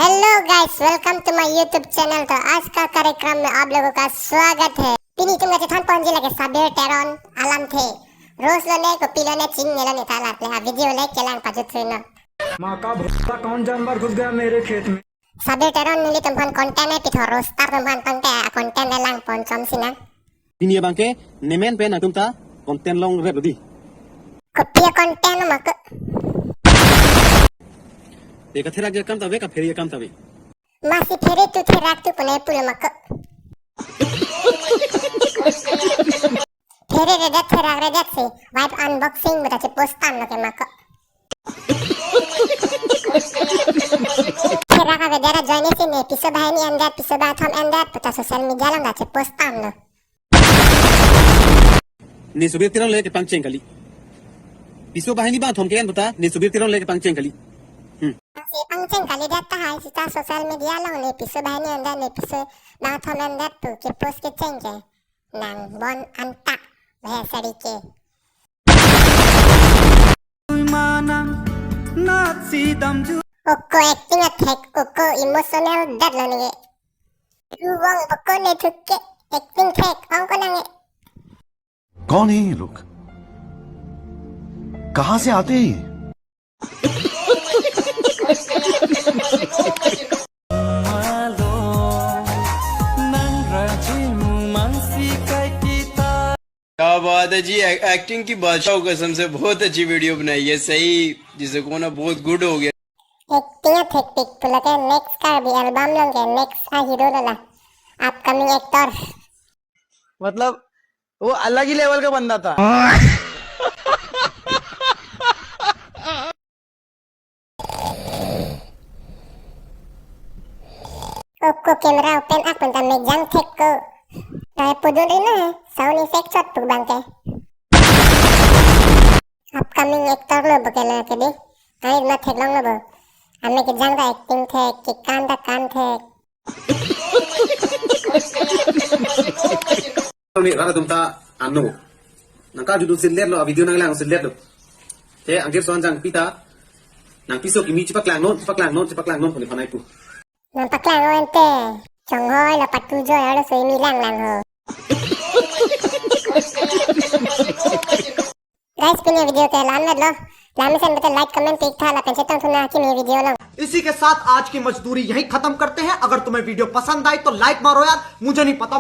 Hello guys, welcome to my YouTube channel. तो आज का कार्यक्रम में आप लोगों का स्वागत है। पिनी तुम गए थान पहुंच लगे साबेर टेरन आलम थे रोज लो ने को पिलो ने चिंग नेलो ने ताला ले वीडियो लाइक केलांग पाजु थ्रीनो मां का भोला कौन जानवर घुस गया मेरे खेत में। साबेर टेरन निली तुमफान कंटेंट है पिथो रोस्टार तुमफान पंटे कंटेंट लांग पंचम सिना Ini bangke nemen pe natum ta konten long rep di. कपिया कंटेंट मक Eka thera ge kam tabe ka pheri kam tabe. मासी फेरे तू थे राख तू पने पुले मक फेरे रे दे थे राख रे दे से वाइट अनबॉक्सिंग बता से पोस्टान लगे मक फेरा का वेदरा जॉइन से ने एपिसोड है नी अंदर एपिसोड आ थम अंदर पता सोशल मीडिया लंगा से पोस्टान लो Ni subir tirang le ke pangcheng kali. Piso bahani ba thom ke an bata ni subir tirang le ke pangcheng kali. से पंचेंग काली देता है सीता सोशल मीडिया लो ने एपिसोड है नी अंदर ने एपिसोड ना थम अंदर तो के पोस्ट के चेंज है नंग बोन अंता वह सड़ी के ओको एक्टिंग अटैक ओको इमोशनल डर लगे रुवांग बको ने थुके एक्टिंग थैक अंको नंगे कौन है ये लोग? कहां से आते हैं? क्या बात है जी। एक्टिंग की बादशाह कसम से बहुत अच्छी वीडियो बनाई है। सही जिसे को ना बहुत गुड हो गया। एक्टिंग अटैक पिक पुला के नेक्स्ट का भी एल्बम लंगे नेक्स्ट आ हीरो लला अपकमिंग एक्टर मतलब वो अलग ही लेवल का बंदा था। ओको कैमरा ओपन अप पंता में जंग थे को ताए पुदुन रे ना साउंड इफेक्ट शॉट पुक बांके अपकमिंग एक्टर लो बकेला के दे ताए ना थे लंग लो हमें के जंग का एक्टिंग थे के कान थे Ni rara tum ta anno. Nangka judul sillet lo video nang lang sillet lo. Te angger soan jang pita. Nang piso kimi cipak lang non pole panai pu. nampak lang ente chong hoi la patu jo ya so mi lang ho guys punya video ke लाम लो लाम से बता like comment pick था ला पेंचे तो सुना कि मेरी video लो इसी के साथ आज की मजदूरी यहीं खत्म करते हैं। अगर तुम्हें वीडियो पसंद आई तो लाइक मारो यार, मुझे नहीं पता।